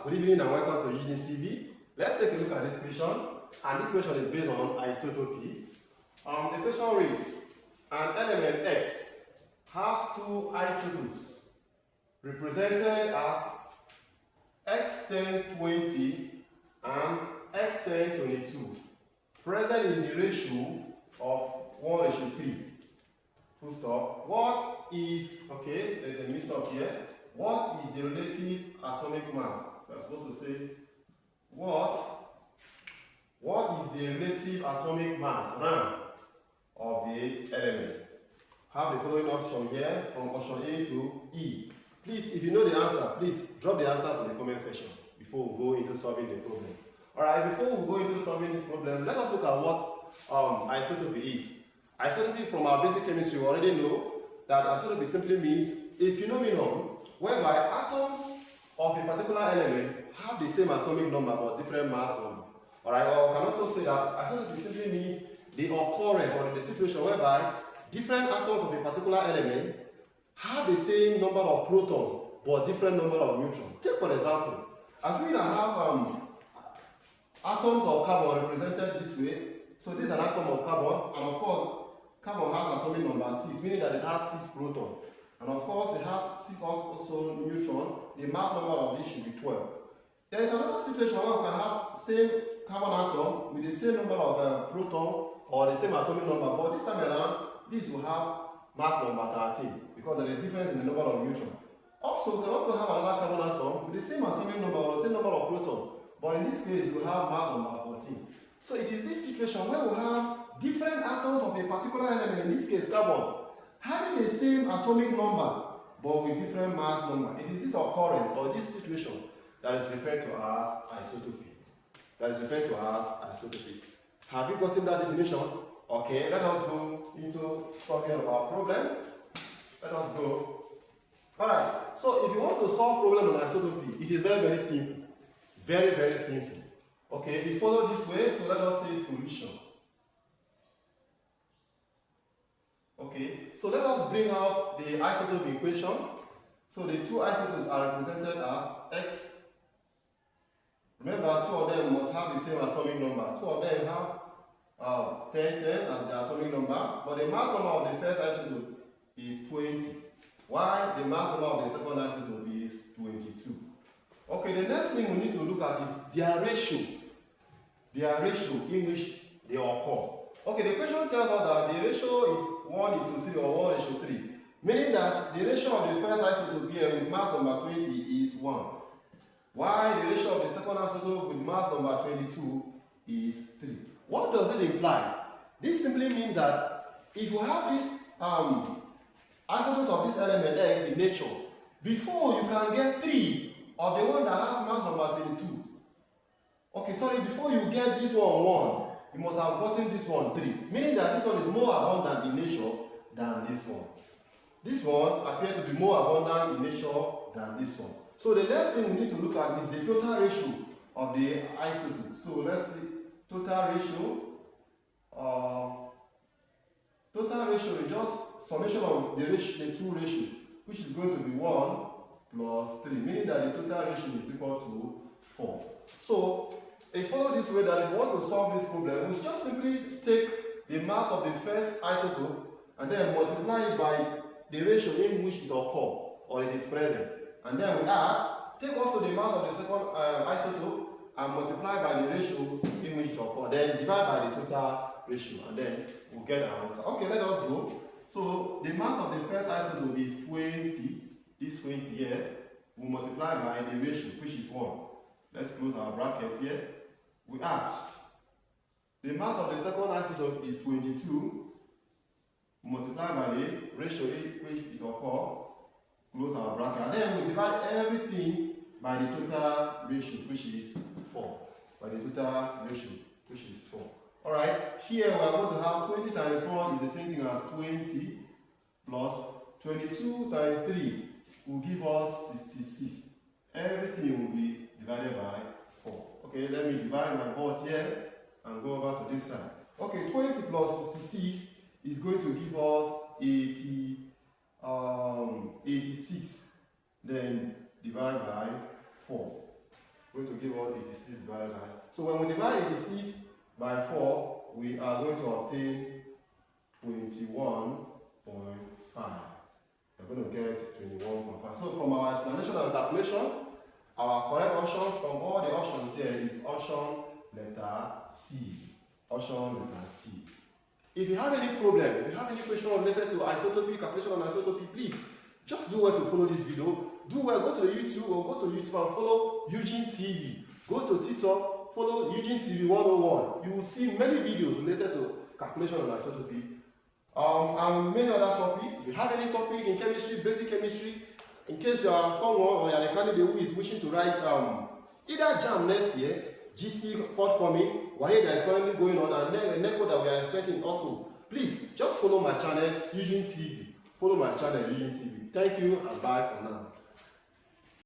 Good evening and welcome to Using TV. Let's take a look at this question, and this question is based on isotopy. The question reads, an element X has two isotopes represented as X1020 and X1022, present in the ratio of 1:3. Full stop. What is, okay, there's a mix up here. What is the relative atomic mass? We're supposed to say, what is the relative atomic mass, RAM, of the element? Have the following option here, from option A to E. Please, if you know the answer, please drop the answers in the comment section before we go into solving the problem. Alright, before we go into solving this problem, let us look at what isotopy is. Isotopy, from our basic chemistry, we already know that isotopy simply means a phenomenon whereby atoms of a particular element have the same atomic number but different mass number. Alright, or we can also say that isotopy simply means the occurrence or the situation whereby different atoms of a particular element have the same number of protons but different number of neutrons. Take for example, assuming I have atoms of carbon represented this way. So this is an atom of carbon, and of course carbon has atomic number 6, meaning that it has 6 protons. And of course it has 6 also neutrons. The mass number of this should be 12. There is another situation where we can have same carbon atom with the same number of protons or the same atomic number, but this time around this will have mass number 13 because there is a difference in the number of neutrons. Also, we can also have another carbon atom with the same atomic number or the same number of protons, but in this case we have mass number 14. So it is this situation where we have different atoms of a particular element, in this case carbon, having the same atomic number but with different mass number. It is this occurrence or this situation that is referred to as isotopy. Have you gotten that definition? Okay, let us go into solving of our problem. Let us go. Alright, so if you want to solve problem on isotopy, it is very, very simple. Very, very simple. Okay, we follow this way, so let us say solution. Okay, so let us bring out the isotope equation. So the two isotopes are represented as X. Remember, two of them must have the same atomic number. Two of them have 10 as the atomic number, but the mass number of the first isotope is 20, while the mass number of the second isotope is 22. Okay, the next thing we need to look at is their ratio in which they occur. Okay, the question tells us that the ratio is 1:3 or 1:3, meaning that the ratio of the first isotope here with mass number 20 is 1, while the ratio of the second isotope with mass number 22 is 3. What does it imply? This simply means that if you have these isotopes of this element X in nature, before you can get 3 of the one that has mass number 22. Okay, sorry, before you get this one 1, you must have gotten this one 3, meaning that this one is more abundant in nature than this one. This one appears to be more abundant in nature than this one. So the next thing we need to look at is the total ratio of the isotopes. So let's see, total ratio is just summation of the two ratios, which is going to be 1 plus 3, meaning that the total ratio is equal to 4. So if you follow this way, that if you want to solve this problem, we just simply take the mass of the first isotope and then multiply it by the ratio in which it occurs or it is present. And then we add, take also the mass of the second isotope and multiply by the ratio in which it occurs. Then divide by the total ratio and then we'll get an answer. Okay, let us go. So the mass of the first isotope is 20. This 20 here, we multiply by the ratio, which is 1. Let's close our bracket here. We add. The mass of the second isotope is 22. Multiply by the ratio which it occurs. Close our bracket. And then we divide everything by the total ratio, which is 4. By the total ratio, which is 4. Alright, here we are going to have 20 times 1 is the same thing as 20 plus 22 times 3 will give us 66. Everything will be divided by 4. Okay, let me divide my board here and go over to this side. Okay, 20 plus 66 is going to give us 86. Then divide by 4. going to give us 86 divided by. So when we divide 86 by 4, we are going to obtain 21.5. We're going to get 21.5. So from our explanation and calculation, our correct options from all the options here is option letter C. Option letter C. If you have any problem, if you have any question related to isotopy, calculation on isotopy, please just do well to follow this video. Do well, go to YouTube or go to YouTube and follow Eugene TV. Go to TikTok, follow Eugene TV 101. You will see many videos related to calculation on isotopy. And many other topics. If you have any topic in chemistry, basic chemistry, in case you are someone or you are a candidate who is wishing to write either JAM next year, GC forthcoming, WAHE that is currently going on, and NECO that we are expecting also, please just follow my channel, Eugene TV. Follow my channel, Eugene TV. Thank you and bye for now.